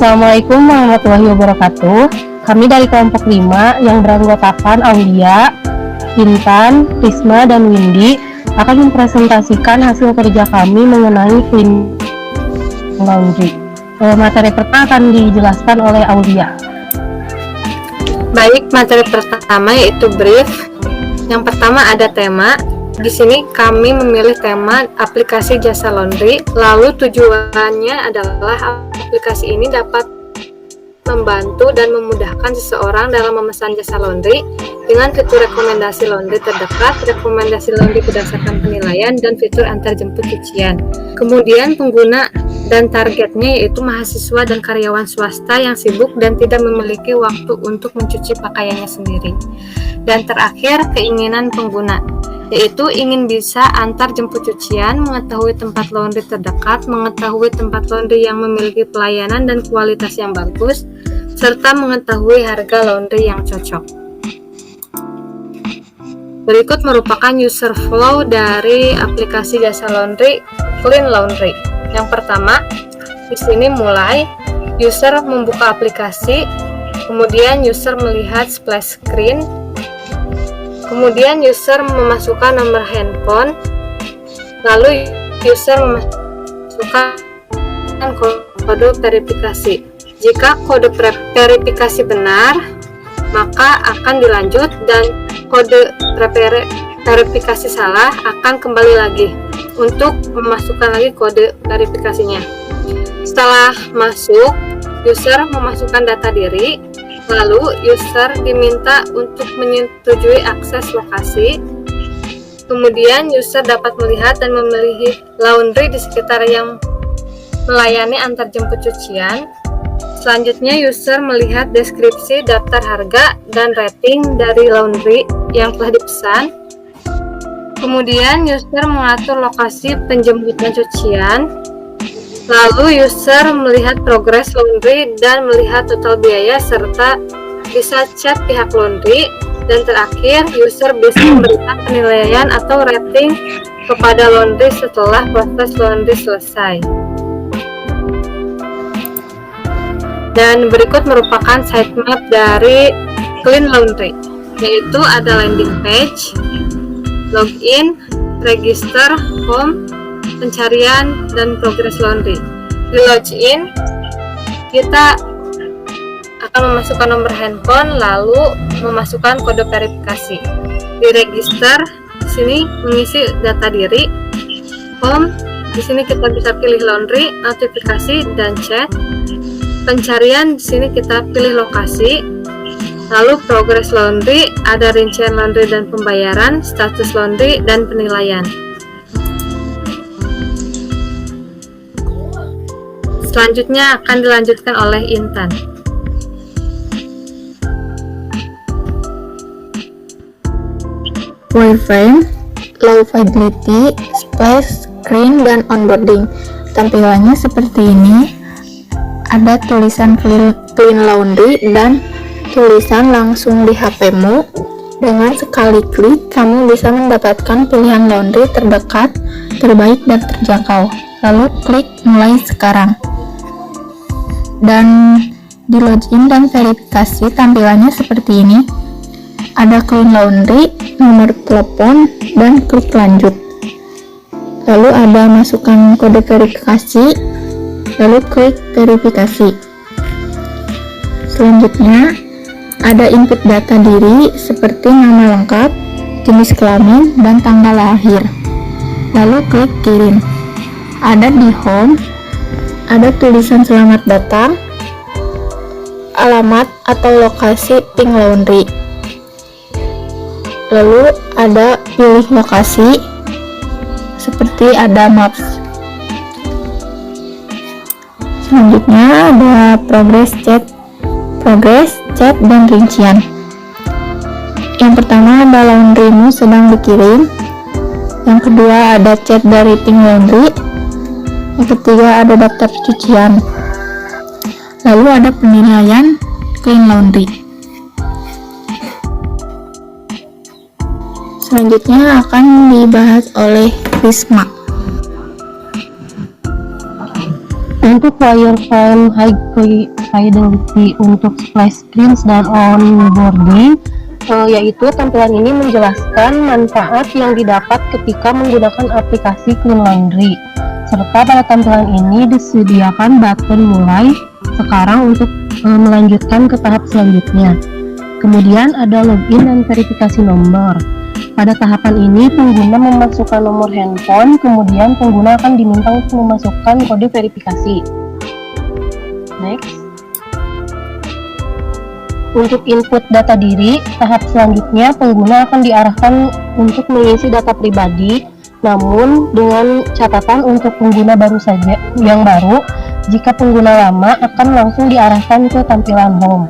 Assalamualaikum warahmatullahi wabarakatuh. Kami dari kelompok 5 yang beranggotakan Aulia, Intan, Risma, dan Windy akan mempresentasikan hasil kerja kami mengenai clean laundry. Materi pertama akan dijelaskan oleh Aulia. Baik, materi pertama yaitu brief. Yang pertama ada tema. Di sini kami memilih tema aplikasi jasa laundry. Lalu tujuannya adalah aplikasi ini dapat membantu dan memudahkan seseorang dalam memesan jasa laundry dengan fitur rekomendasi laundry terdekat, rekomendasi laundry berdasarkan penilaian, dan fitur antar jemput cucian. Kemudian pengguna dan targetnya yaitu mahasiswa dan karyawan swasta yang sibuk dan tidak memiliki waktu untuk mencuci pakaiannya sendiri. Dan terakhir, keinginan pengguna, yaitu ingin bisa antar jemput cucian, mengetahui tempat laundry terdekat, mengetahui tempat laundry yang memiliki pelayanan dan kualitas yang bagus, serta mengetahui harga laundry yang cocok. Berikut merupakan user flow dari aplikasi jasa laundry Clean Laundry. Yang pertama, di sini mulai user membuka aplikasi, kemudian user melihat splash screen, kemudian user memasukkan nomor handphone, lalu user memasukkan kode verifikasi. Jika kode verifikasi benar, maka akan dilanjut, dan kode verifikasi salah akan kembali lagi untuk memasukkan lagi kode verifikasinya. Setelah masuk, user memasukkan data diri, lalu user diminta untuk menyetujui akses lokasi. Kemudian user dapat melihat dan memilih laundry di sekitar yang melayani antar jemput cucian. Selanjutnya user melihat deskripsi, daftar harga, dan rating dari laundry yang telah dipesan. Kemudian user mengatur lokasi penjemputan cucian. Lalu user melihat progres laundry dan melihat total biaya, serta bisa chat pihak laundry. Dan terakhir, user bisa memberikan penilaian atau rating kepada laundry setelah proses laundry selesai. Dan berikut merupakan sitemap dari Clean Laundry, yaitu ada landing page, login, register, home, pencarian, dan progress laundry. Di login, kita akan memasukkan nomor handphone, lalu memasukkan kode verifikasi. Di register, di sini mengisi data diri. Home, di sini kita bisa pilih laundry, notifikasi, dan chat. Pencarian, di sini kita pilih lokasi. Lalu progress laundry, ada rincian laundry dan pembayaran, status laundry, dan penilaian. Selanjutnya akan dilanjutkan oleh Intan. Wireframe, low fidelity, splash screen, dan onboarding. Tampilannya seperti ini. Ada tulisan clean laundry dan tulisan langsung di HP-mu. Dengan sekali klik, kamu bisa mendapatkan pilihan laundry terdekat, terbaik, dan terjangkau. Lalu klik mulai sekarang. Dan di login dan verifikasi, tampilannya seperti ini. Ada clean laundry, nomor telepon, dan klik lanjut. Lalu ada masukkan kode verifikasi, lalu klik verifikasi. Selanjutnya ada input data diri seperti nama lengkap, jenis kelamin, dan tanggal lahir. Lalu klik kirim. Ada di home, ada tulisan selamat datang, alamat atau lokasi Pink Laundry. Lalu ada pilih lokasi, seperti ada maps. Selanjutnya ada progress, chat, dan rincian. Yang pertama ada laundrymu sedang dikirim. Yang kedua ada chat dari Pink Laundry. Yang ketiga ada daftar cucian. Lalu ada penilaian Clean Laundry. Selanjutnya akan dibahas oleh Risma. Untuk wireframe high fidelity untuk splash screens dan onboarding, yaitu tampilan ini menjelaskan manfaat yang didapat ketika menggunakan aplikasi Clean Laundry, serta pada tampilan ini disediakan button mulai sekarang untuk melanjutkan ke tahap selanjutnya. Kemudian ada login dan verifikasi nomor. Pada tahapan ini pengguna memasukkan nomor handphone, kemudian pengguna akan diminta untuk memasukkan kode verifikasi. Next. Untuk input data diri, tahap selanjutnya pengguna akan diarahkan untuk mengisi data pribadi, namun dengan catatan untuk pengguna baru saja yang baru, jika pengguna lama akan langsung diarahkan ke tampilan home.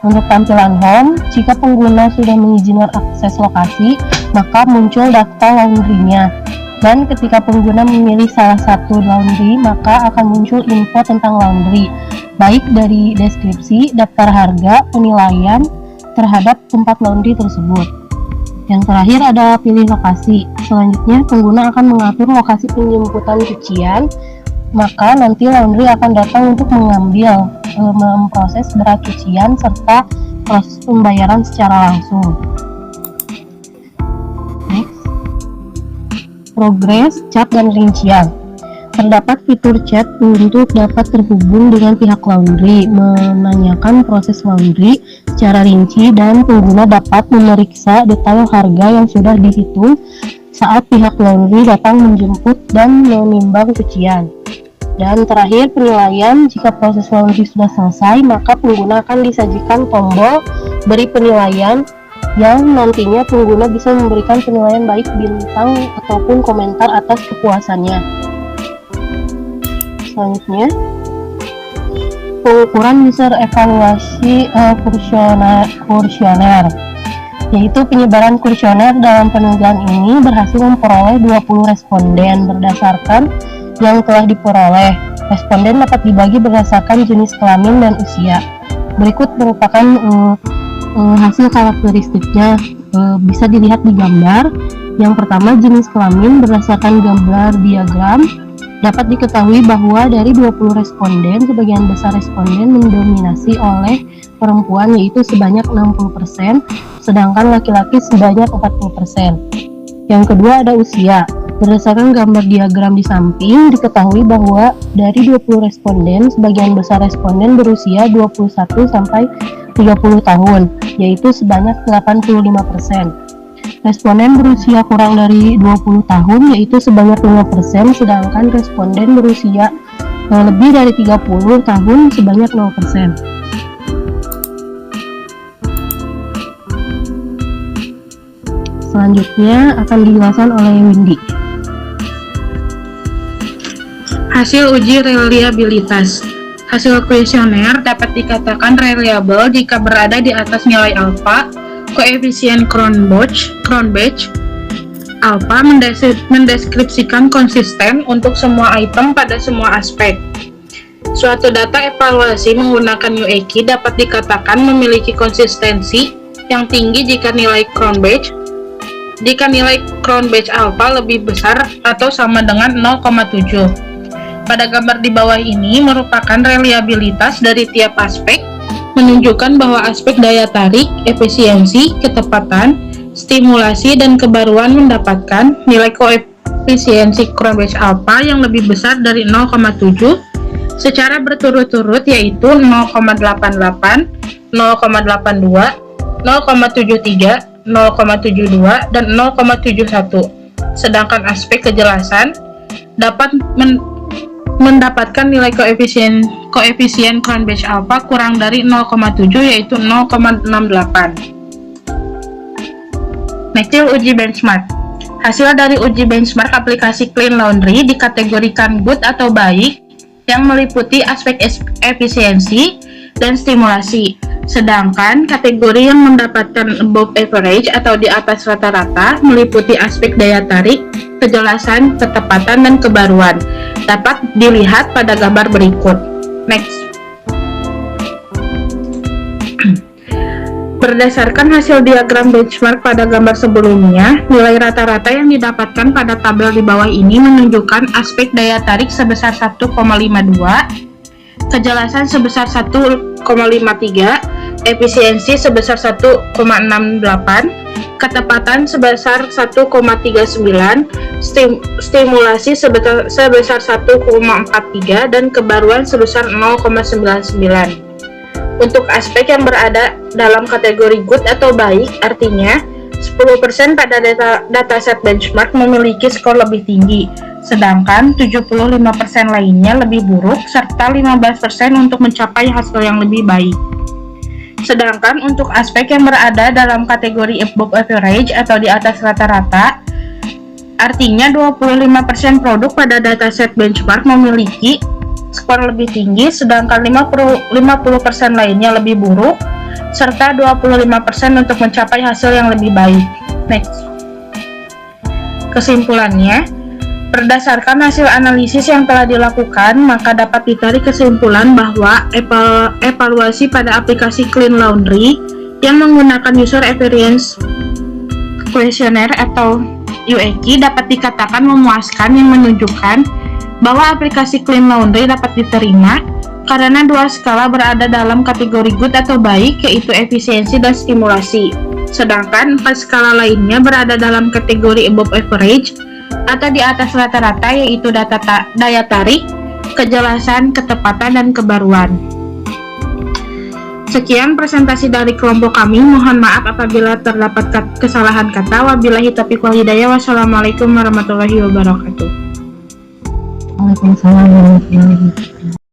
Untuk tampilan home, jika pengguna sudah mengizinkan akses lokasi, maka muncul daftar laundry-nya. Dan ketika pengguna memilih salah satu laundry, maka akan muncul info tentang laundry, baik dari deskripsi, daftar harga, penilaian terhadap tempat laundry tersebut. Yang terakhir ada pilih lokasi. Selanjutnya, pengguna akan mengatur lokasi penjemputan cucian, maka nanti laundry akan datang untuk mengambil, memproses berat cucian, serta proses pembayaran secara langsung. Next. Progres, chat, dan rincian. Terdapat fitur chat untuk dapat terhubung dengan pihak laundry, menanyakan proses laundry secara rinci, dan pengguna dapat memeriksa detail harga yang sudah dihitung saat pihak laundry datang menjemput dan menimbang cucian. Dan terakhir, penilaian. Jika proses laundry sudah selesai, maka pengguna akan disajikan tombol beri penilaian yang nantinya pengguna bisa memberikan penilaian baik bintang ataupun komentar atas kepuasannya. Selanjutnya, pengukuran user evaluasi kuesioner, yaitu penyebaran kuesioner. Dalam penelitian ini berhasil memperoleh 20 responden. Berdasarkan yang telah diperoleh, responden dapat dibagi berdasarkan jenis kelamin dan usia. Berikut merupakan hasil karakteristiknya, bisa dilihat di gambar. Yang pertama, jenis kelamin. Berdasarkan gambar diagram, dapat diketahui bahwa dari 20 responden, sebagian besar responden mendominasi oleh perempuan, yaitu sebanyak 60%, sedangkan laki-laki sebanyak 40%. Yang kedua ada usia. Berdasarkan gambar diagram di samping, diketahui bahwa dari 20 responden, sebagian besar responden berusia 21 sampai 30 tahun, yaitu sebanyak 85%. Responden berusia kurang dari 20 tahun, yaitu sebanyak 5%, sedangkan responden berusia lebih dari 30 tahun sebanyak 0%. Selanjutnya akan dijelaskan oleh Windy. Hasil uji reliabilitas. Hasil kuesioner dapat dikatakan reliable jika berada di atas nilai alfa. Koefisien Cronbach alfa mendeskripsikan konsisten untuk semua item pada semua aspek. Suatu data evaluasi menggunakan UEKI dapat dikatakan memiliki konsistensi yang tinggi jika nilai Cronbach alfa lebih besar atau sama dengan 0,7. Pada gambar di bawah ini merupakan reliabilitas dari tiap aspek, menunjukkan bahwa aspek daya tarik, efisiensi, ketepatan, stimulasi, dan kebaruan mendapatkan nilai koefisiensi Cronbach alpha yang lebih besar dari 0,7 secara berturut-turut, yaitu 0,88, 0,82, 0,73, 0,72, dan 0,71. Sedangkan aspek kejelasan dapat mendapatkan nilai koefisien Cronbach alpha kurang dari 0,7, yaitu 0,68. Next, uji benchmark. Hasil dari uji benchmark aplikasi Clean Laundry dikategorikan good atau baik, yang meliputi aspek efisiensi dan stimulasi. Sedangkan kategori yang mendapatkan above average atau di atas rata-rata meliputi aspek daya tarik, kejelasan, ketepatan, dan kebaruan. Dapat dilihat pada gambar berikut. Next. Berdasarkan hasil diagram benchmark pada gambar sebelumnya, nilai rata-rata yang didapatkan pada tabel di bawah ini menunjukkan aspek daya tarik sebesar 1,52, kejelasan sebesar 1,53, efisiensi sebesar 1,68, ketepatan sebesar 1,39, stimulasi sebesar 1,43, dan kebaruan sebesar 0,99. Untuk aspek yang berada dalam kategori good atau baik, artinya 10% pada dataset benchmark memiliki skor lebih tinggi, sedangkan 75% lainnya lebih buruk, serta 15% untuk mencapai hasil yang lebih baik. Sedangkan untuk aspek yang berada dalam kategori above average atau di atas rata-rata, artinya 25% produk pada dataset benchmark memiliki skor lebih tinggi, sedangkan 50% lainnya lebih buruk, serta 25% untuk mencapai hasil yang lebih baik. Next. Kesimpulannya, berdasarkan hasil analisis yang telah dilakukan, maka dapat ditarik kesimpulan bahwa evaluasi pada aplikasi Clean Laundry yang menggunakan User Experience Questionnaire atau UEQ dapat dikatakan memuaskan, yang menunjukkan bahwa aplikasi Clean Laundry dapat diterima karena dua skala berada dalam kategori good atau baik, yaitu efisiensi dan stimulasi. Sedangkan 4 skala lainnya berada dalam kategori above average atau di atas rata-rata, yaitu daya tarik, kejelasan, ketepatan, dan kebaruan. Sekian presentasi dari kelompok kami. Mohon maaf apabila terdapat kesalahan kata. Wabillahi taufiq wal hidayah. Wassalamualaikum warahmatullahi wabarakatuh. Waalaikumsalam warahmatullahi wabarakatuh.